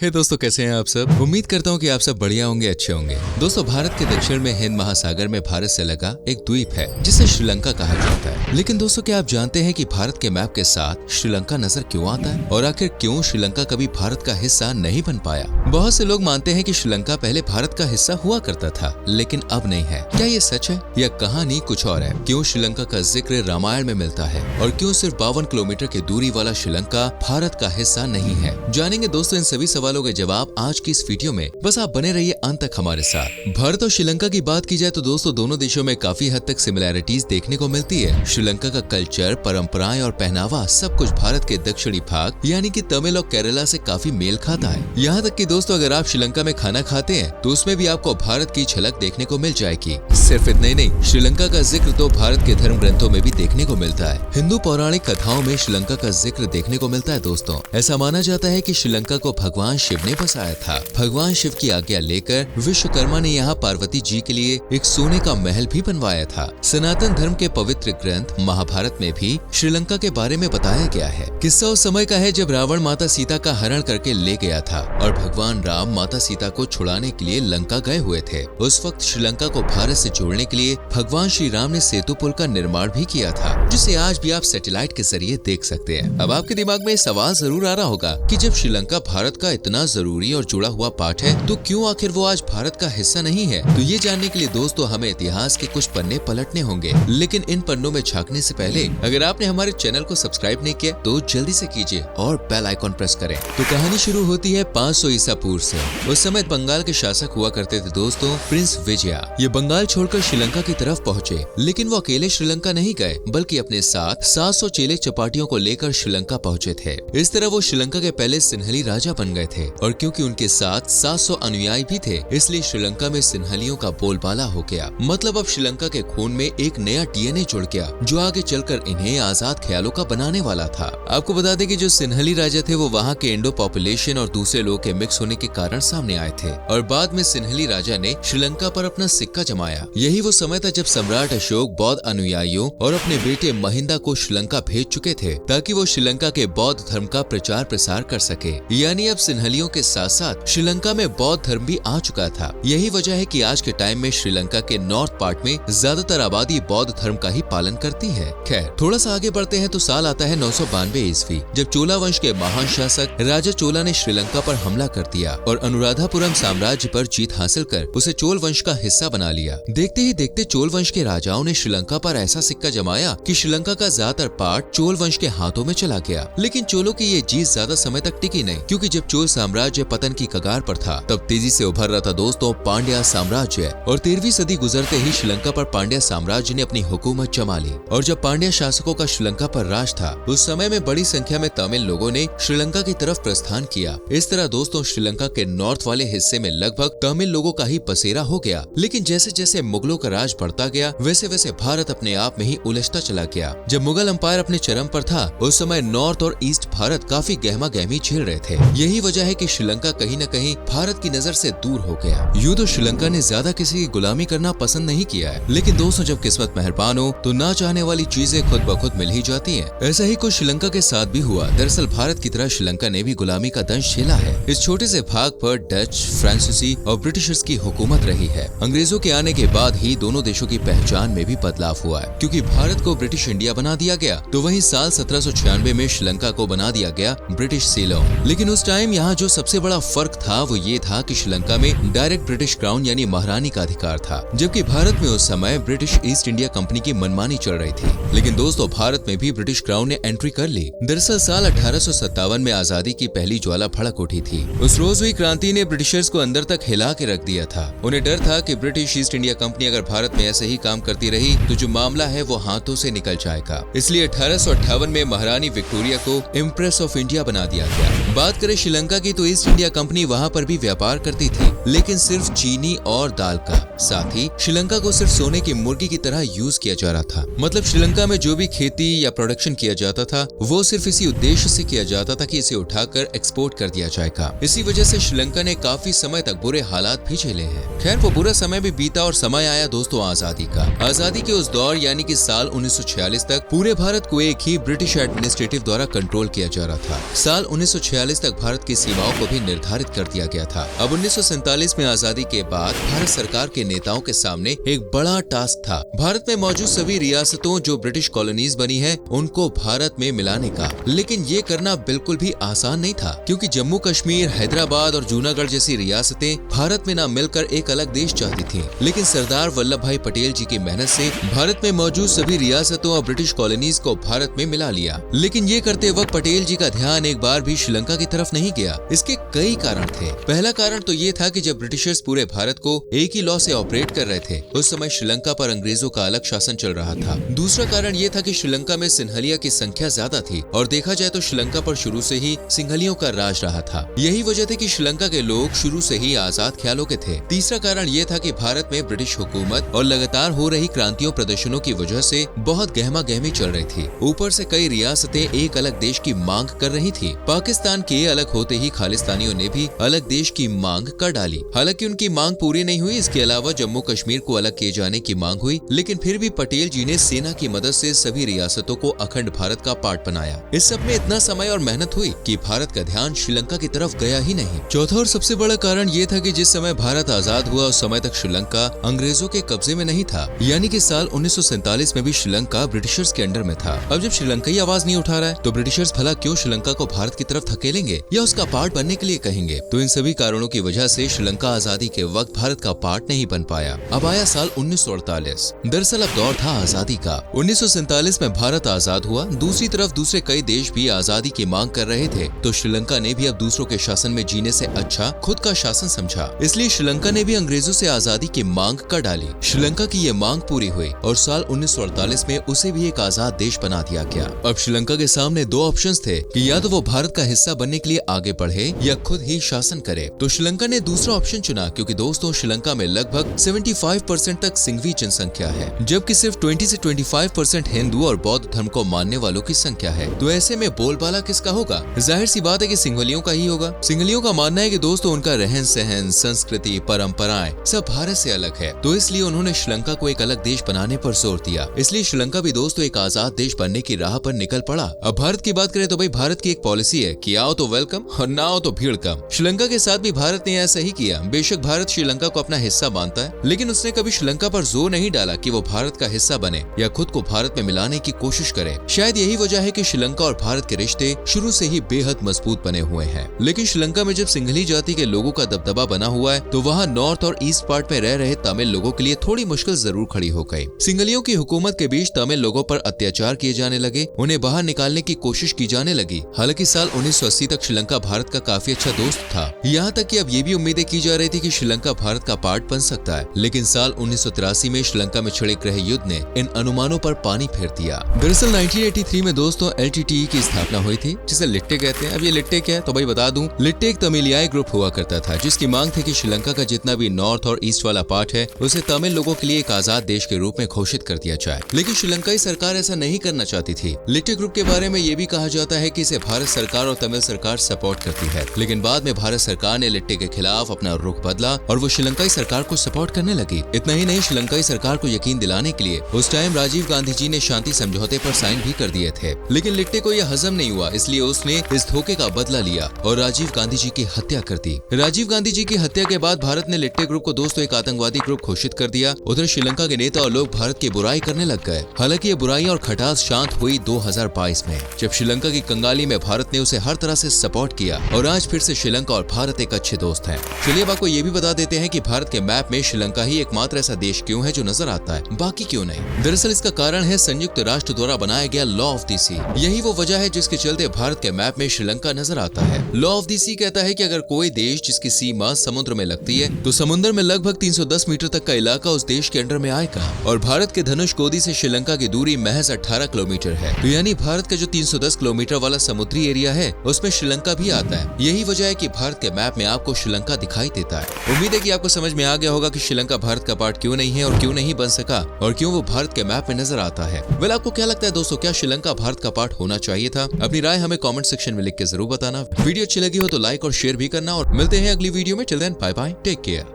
हे दोस्तों, कैसे हैं आप सब। उम्मीद करता हूँ कि आप सब बढ़िया होंगे, अच्छे होंगे। दोस्तों, भारत के दक्षिण में हिंद महासागर में भारत से लगा एक द्वीप है जिसे श्रीलंका कहा जाता है। लेकिन दोस्तों, क्या आप जानते हैं कि भारत के मैप के साथ श्रीलंका नजर क्यों आता है और आखिर क्यों श्रीलंका कभी भारत का हिस्सा नहीं बन पाया। बहुत से लोग मानते हैं कि श्रीलंका पहले भारत का हिस्सा हुआ करता था, लेकिन अब नहीं है। क्या ये सच है या कहानी कुछ और है? क्यों श्रीलंका का जिक्र रामायण में मिलता है और क्यों सिर्फ 52 किलोमीटर की दूरी वाला श्रीलंका भारत का हिस्सा नहीं है? जानेंगे दोस्तों इन सभी सवालों के जवाब आज की इस वीडियो में। बस आप बने रहिए अंत तक हमारे साथ। भारत और श्रीलंका की बात की जाए तो दोस्तों, दोनों देशों में काफी हद तक सिमिलैरिटीज देखने को मिलती है। श्रीलंका का कल्चर, परंपराएं और पहनावा सब कुछ भारत के दक्षिणी भाग यानी कि तमिल और केरला से काफी मेल खाता है। यहाँ तक कि दोस्तों, अगर आप श्रीलंका में खाना खाते हैं तो उसमें भी आपको भारत की झलक देखने को मिल जाएगी। सिर्फ इतना ही नहीं, श्रीलंका का जिक्र तो भारत के धर्म ग्रंथों में भी देखने को मिलता है। हिंदू पौराणिक कथाओं में श्रीलंका का जिक्र देखने को मिलता है। दोस्तों, ऐसा माना जाता है कि श्रीलंका को भगवान शिव ने बसाया था। भगवान शिव की आज्ञा लेकर विश्वकर्मा ने यहाँ पार्वती जी के लिए एक सोने का महल भी बनवाया था। सनातन धर्म के पवित्र ग्रंथ महाभारत में भी श्रीलंका के बारे में बताया गया है। किस्सा उस समय का है जब रावण माता सीता का हरण करके ले गया था और भगवान राम माता सीता को छुड़ाने के लिए लंका गए हुए थे। उस वक्त श्रीलंका को भारत से जोड़ने के लिए भगवान श्री राम ने सेतु पुल का निर्माण भी किया था, जिसे आज भी आप सैटेलाइट के जरिए देख सकते हैं। अब आपके दिमाग में सवाल जरूर आ रहा होगा कि जब श्रीलंका भारत का इतना जरूरी और जुड़ा हुआ पार्ट है तो क्यों आखिर वो आज भारत का हिस्सा नहीं है। तो ये जानने के लिए दोस्तों हमें इतिहास के कुछ पन्ने पलटने होंगे। लेकिन इन पन्नों में झांकने से पहले अगर आपने हमारे चैनल को सब्सक्राइब नहीं किया तो जल्दी से कीजिए और बेल आइकॉन प्रेस करें। तो कहानी शुरू होती है 500 ईसा पूर्व से। उस समय बंगाल के शासक हुआ करते थे दोस्तों प्रिंस विजया। ये बंगाल छोड़कर श्रीलंका की तरफ पहुँचे, लेकिन वो अकेले श्रीलंका नहीं गए बल्कि अपने साथ 700 चेले चपाटियों को लेकर श्रीलंका पहुँचे थे। इस तरह वो श्रीलंका के पहले सिन्हली राजा बन गए थे और क्योंकि उनके साथ 700 अनुयायी भी थे, इसलिए श्रीलंका में सिन्हलियों का बोलबाला हो गया। मतलब अब श्रीलंका के खून में एक नया डीएनए जुड़ गया जो आगे चलकर इन्हें आजाद ख्यालों का बनाने वाला था। आपको बता दें कि जो सिन्हली राजा थे वो वहाँ के इंडो पॉपुलेशन और दूसरे लोगों के मिक्स होने के कारण सामने आए थे और बाद में सिन्हली राजा ने श्रीलंका पर अपना सिक्का जमाया। यही वो समय था जब सम्राट अशोक बौद्ध अनुयायियों और अपने बेटे महिंदा को श्रीलंका भेज चुके थे ताकि वो श्रीलंका के बौद्ध धर्म का प्रचार प्रसार कर सके। यानी अब सिन्हलियों के साथ साथ श्रीलंका में बौद्ध धर्म भी आ चुका था। यही वजह है कि आज के टाइम में श्रीलंका के नॉर्थ पार्ट में ज्यादातर आबादी बौद्ध धर्म का ही पालन करती है। खैर, थोड़ा सा आगे बढ़ते हैं तो साल आता है 992 ईस्वी, जब चोला वंश के महान शासक राजा चोला ने श्रीलंका पर हमला कर दिया और अनुराधापुरम साम्राज्य पर जीत हासिल कर उसे चोल वंश का हिस्सा बना लिया। देखते ही देखते चोल वंश के राजाओं ने श्रीलंका पर ऐसा सिक्का जमाया कि श्रीलंका का ज्यादातर पार्ट चोल वंश के हाथों में चला गया। लेकिन चोलों की ये जीत ज्यादा समय तक टिकी नहीं, क्योंकि जब चोल साम्राज्य पतन की कगार पर था तब तेजी से उभर रहा था दोस्तों पांड्या साम्राज्य और 13वीं सदी गुजरते ही श्रीलंका पर पांड्या साम्राज्य ने अपनी हुकूमत जमा ली। और जब पांड्या शासकों का श्रीलंका पर राज था उस समय में बड़ी संख्या में तमिल लोगों ने श्रीलंका की तरफ प्रस्थान किया। इस तरह दोस्तों श्रीलंका के नॉर्थ वाले हिस्से में लगभग तमिल लोगों का ही बसेरा हो गया। लेकिन जैसे जैसे मुगलों का राज बढ़ता गया वैसे वैसे भारत अपने आप में ही उलझता चला गया। जब मुगल अंपायर अपने चरम पर था उस समय नॉर्थ और ईस्ट भारत काफी गहमा गहमी झेल रहे थे। यही वजह है कि श्रीलंका कहीं न कहीं भारत की नजर से दूर हो गया। यूं तो श्रीलंका ने ज्यादा किसी की गुलामी करना पसंद नहीं किया है, लेकिन दोस्तों जब किस्मत मेहरबान हो तो ना चाहने वाली चीजें खुद ब खुद मिल ही जाती हैं। ऐसा ही कुछ श्रीलंका के साथ भी हुआ। दरअसल भारत की तरह श्रीलंका ने भी गुलामी का दंश झेला है। इस छोटे से भाग पर डच, फ्रांसीसी और ब्रिटिशर्स की हुकूमत रही है। अंग्रेजों के आने के बाद ही दोनों देशों की पहचान में भी बदलाव हुआ है, क्योंकि भारत को ब्रिटिश इंडिया बना दिया गया तो वहीं साल 1796 में श्रीलंका को बना दिया गया ब्रिटिश सीलोन। लेकिन उस टाइम यहाँ जो सबसे बड़ा फर्क था वो ये था कि श्रीलंका में डायरेक्ट ब्रिटिश क्राउन यानी महारानी का अधिकार था, जबकि भारत में उस समय ब्रिटिश ईस्ट इंडिया कंपनी की मनमानी चल रही थी। लेकिन दोस्तों भारत में भी ब्रिटिश क्राउन ने एंट्री कर ली। दरअसल साल 1857 में आजादी की पहली ज्वाला भड़क उठी थी। उस रोज हुई क्रांति ने ब्रिटिशर्स को अंदर तक हिला के रख दिया था। उन्हें डर था कि ब्रिटिश ईस्ट इंडिया कंपनी अगर भारत में ऐसे ही काम करती रही तो जो मामला है वो हाथों से निकल जाएगा। इसलिए 1858 में महारानी विक्टोरिया को इम्प्रेस ऑफ इंडिया बना दिया गया। बात करें श्रीलंका की तो ईस्ट इंडिया कंपनी वहाँ पर भी व्यापार करती थी, लेकिन सिर्फ चीनी और दाल का। साथ ही श्रीलंका को सिर्फ सोने की मुर्गी की तरह यूज किया जा रहा था। मतलब श्रीलंका में जो भी खेती या प्रोडक्शन किया जाता था वो सिर्फ इसी उद्देश्य से किया जाता था कि इसे उठाकर एक्सपोर्ट कर दिया जाएगा। इसी वजह से श्रीलंका ने काफी समय तक बुरे हालात भी झेले हैं। खैर वो बुरा समय भी बीता और समय आया दोस्तों आजादी का। आजादी के उस दौर यानी कि साल 1946 तक पूरे भारत को एक ही ब्रिटिश एडमिनिस्ट्रेटिव द्वारा कंट्रोल किया जा रहा था। साल 1946 तक भारत की सीमाओं को भी निर्धारित कर दिया गया था। अब 1947 में आजादी के बाद भारत सरकार के नेताओं के सामने एक बड़ा टास्क था, भारत में मौजूद सभी रियासतों जो ब्रिटिश कॉलोनीज बनी है उनको भारत में मिलाने का। लेकिन ये करना बिल्कुल भी आसान नहीं था, क्योंकि जम्मू कश्मीर, हैदराबाद और जूनागढ़ जैसी रियासतें भारत में न मिलकर एक अलग देश चाहती थीं। लेकिन सरदार वल्लभ भाई पटेल जी की मेहनत से भारत में मौजूद सभी रियासतों और ब्रिटिश कॉलोनीज को भारत में मिला लिया। लेकिन ये करते वक्त पटेल जी का ध्यान एक बार भी श्रीलंका की तरफ नहीं गया। इसके कई कारण थे। पहला कारण तो ये था कि जब ब्रिटिशर्स पूरे भारत को एक ही लॉ से ऑपरेट कर रहे थे, उस समय श्रीलंका पर अंग्रेजों का अलग शासन चल रहा था। दूसरा कारण ये था कि श्रीलंका में सिंहलिया की संख्या ज्यादा थी और देखा जाए तो श्रीलंका पर शुरू से ही सिंहलियों का राज रहा था। यही वजह थी कि श्रीलंका के लोग शुरू से ही आजाद ख्यालों के थे। तीसरा कारण ये था कि भारत में ब्रिटिश हुकूमत और लगातार हो रही क्रांतियों प्रदर्शनों की वजह से बहुत गहमा गहमी चल रही थी। ऊपर से कई रियासतें एक अलग देश की मांग कर रही थी। पाकिस्तान के अलग होते ही खालिस्तानियों ने भी अलग देश की मांग कर डाली। हालांकि उनकी मांग पूरी नहीं हुई। इसके अलावा जम्मू कश्मीर को अलग किए जाने की मांग हुई, लेकिन फिर भी पटेल जी ने सेना की मदद से सभी रियासतों को अखंड भारत का पार्ट बनाया। इस सब में इतना समय और मेहनत हुई कि भारत का ध्यान श्रीलंका की तरफ गया ही नहीं। चौथा और सबसे बड़ा कारण ये था कि जिस समय भारत आजाद हुआ उस समय तक श्रीलंका अंग्रेजों के कब्जे में नहीं था, यानी कि साल 1947 में भी श्रीलंका ब्रिटिशर्स के अंडर में था। अब जब श्रीलंकाई आवाज नहीं उठा रहा है तो ब्रिटिशर्स भला क्यों श्रीलंका को भारत की तरफ धकेलेंगे या उसका पार्ट बनने के लिए कहेंगे। तो इन सभी कारणों की वजह से श्रीलंका आजादी के वक्त भारत का पार्ट नहीं बन पाया। अब आया साल 1948। दरअसल अब दौर था आजादी का। 1947 में भारत आजाद हुआ। दूसरी तरफ दूसरे कई देश भी आजादी की मांग कर रहे थे, तो श्रीलंका ने भी अब दूसरों के शासन में जीने से अच्छा खुद का शासन समझा। इसलिए श्रीलंका ने भी अंग्रेजों से आजादी की मांग कर डाली। श्रीलंका की ये मांग पूरी हुई और साल 1948 में उसे भी एक आजाद देश बना दिया गया। अब श्रीलंका के सामने दो ऑप्शंस थे कि या तो वो भारत का हिस्सा बनने के लिए आगे बढ़े या खुद ही शासन करे। तो श्रीलंका ने दूसरा ऑप्शन चुना, क्योंकि दोस्तों श्रीलंका में लगभग 75% तक सिंघवी जनसंख्या है, जबकि सिर्फ 20 से 25% हिंदू और बौद्ध धर्म को मानने वालों की संख्या है। तो ऐसे में बोलबाला किसका होगा? जाहिर सी बात है कि सिंहलियों का ही होगा। सिंहलियों का मानना है कि दोस्तों उनका रहन सहन, संस्कृति, परंपराएं सब भारत से अलग है, तो इसलिए उन्होंने श्रीलंका को एक अलग देश बनाने पर जोर दिया। इसलिए श्रीलंका भी दोस्तों एक आजाद देश बनने की राह पर निकल पड़ा। अब भारत की बात करें तो भाई भारत की एक पॉलिसी है कि आओ तो वेलकम और ना आओ तो भीड़ कम। श्रीलंका के साथ भी भारत ने ऐसा ही किया। बेशक भारत श्रीलंका को अपना हिस्सा मानता है, लेकिन उसने कभी श्रीलंका पर जोर नहीं डाला कि वो भारत का हिस्सा बने या खुद को भारत में मिलाने की कोशिश करे। शायद यही वजह है कि श्रीलंका और भारत के रिश्ते शुरू से ही बेहद मजबूत बने हुए हैं। लेकिन श्रीलंका में जब सिंघली जाति के लोगों का दबदबा बना हुआ है, तो वहाँ नॉर्थ और ईस्ट पार्ट में रह रहे तमिल लोगों के लिए थोड़ी मुश्किल जरूर खड़ी हो गई। सिंघलियों की हुकूमत के बीच तमिल लोगों पर अत्याचार किए जाने लगे, उन्हें बाहर निकालने की कोशिश की जाने लगी। हालांकि साल 1980 तक श्रीलंका भारत का काफी अच्छा दोस्त था। यहाँ तक कि अब ये भी उम्मीदें की जा रही थी कि श्रीलंका भारत का पार्ट बन सकता है। लेकिन साल 1983 में श्रीलंका में छिड़क रहे युद्ध ने इन अनुमानों पर पानी फेर दिया। दरअसल 1983 में दोस्तों LTTE की स्थापना हुई थी, जिसे लिट्टे कहते हैं। अब ये लिट्टे क्या है तो भाई बता दूं, लिट्टे एक तमिलियाई ग्रुप हुआ करता था, जिसकी मांग थी कि श्रीलंका का जितना भी नॉर्थ और ईस्ट वाला पार्ट है उसे तमिल लोगों के लिए एक आजाद देश के रूप में घोषित कर दिया जाए। लेकिन श्रीलंकाई सरकार ऐसा नहीं करना चाहती थी। लिट्टे ग्रुप के बारे में ये भी कहा जाता है कि इसे भारत सरकार और तमिल सरकार सपोर्ट करती है। लेकिन बाद में भारत सरकार ने लिट्टे के खिलाफ अपना रुख बदला और वो श्रीलंकाई सरकार को सपोर्ट करने लगी। इतना ही नहीं, श्रीलंकाई सरकार को यकीन दिलाने के लिए उस टाइम राजीव गांधी जी ने शांति समझौते पर साइन भी कर दिए थे। लेकिन लिट्टे को यह हजम नहीं हुआ, इसलिए उसने इस धोखे का बदला लिया और राजीव गांधी जी की हत्या कर दी। राजीव गांधी जी की हत्या के बाद भारत ने लिट्टे ग्रुप को दोस्तों एक आतंकवादी ग्रुप घोषित कर दिया। उधर श्रीलंका के नेता और लोग भारत की बुराई करने लग गए। हालांकि ये बुराई और खटास शांत हुई 2022 में, जब श्रीलंका की कंगाली में भारत ने उसे हर तरह से सपोर्ट किया और आज फिर से श्रीलंका और भारत एक अच्छे दोस्त हैं। चलिए अब आपको ये भी बता देते हैं कि भारत के मैप में श्रीलंका ही एकमात्र ऐसा देश क्यों है जो नजर आता है, बाकी क्यों नहीं। दरअसल इसका कारण है संयुक्त राष्ट्र द्वारा बनाया गया लॉ ऑफ द सी। यही वो वजह है जिसके चलते भारत के मैप में श्रीलंका नजर आता है। लॉ ऑफ द सी कहता है कि अगर कोई देश जिसकी सीमा समुद्र में लगती है तो समुद्र में लगभग 310 मीटर तक का इलाका उस देश के अंडर में आएगा। और भारत के धनुषकोडी से श्रीलंका की दूरी महज 18 किलोमीटर है। तो यानी भारत का जो 310 किलोमीटर वाला समुद्री एरिया है उसमें श्रीलंका भी आता है। यही वजह है कि भारत के मैप में आपको श्रीलंका दिखाई देता है। उम्मीद है कि आपको समझ में आ गया होगा कि श्रीलंका भारत का पार्ट क्यों नहीं है और क्यों नहीं बन सका और क्यों वो भारत के मैप में नजर आता है। वेल, आपको क्या लगता है दोस्तों, क्या श्रीलंका भारत का पार्ट होना चाहिए था? अपनी राय हमें कमेंट सेक्शन में लिख के जरूर बताना। वीडियो अच्छी लगी हो तो लाइक और शेयर भी करना और मिलते हैं अगली वीडियो में। Till then bye bye, take care.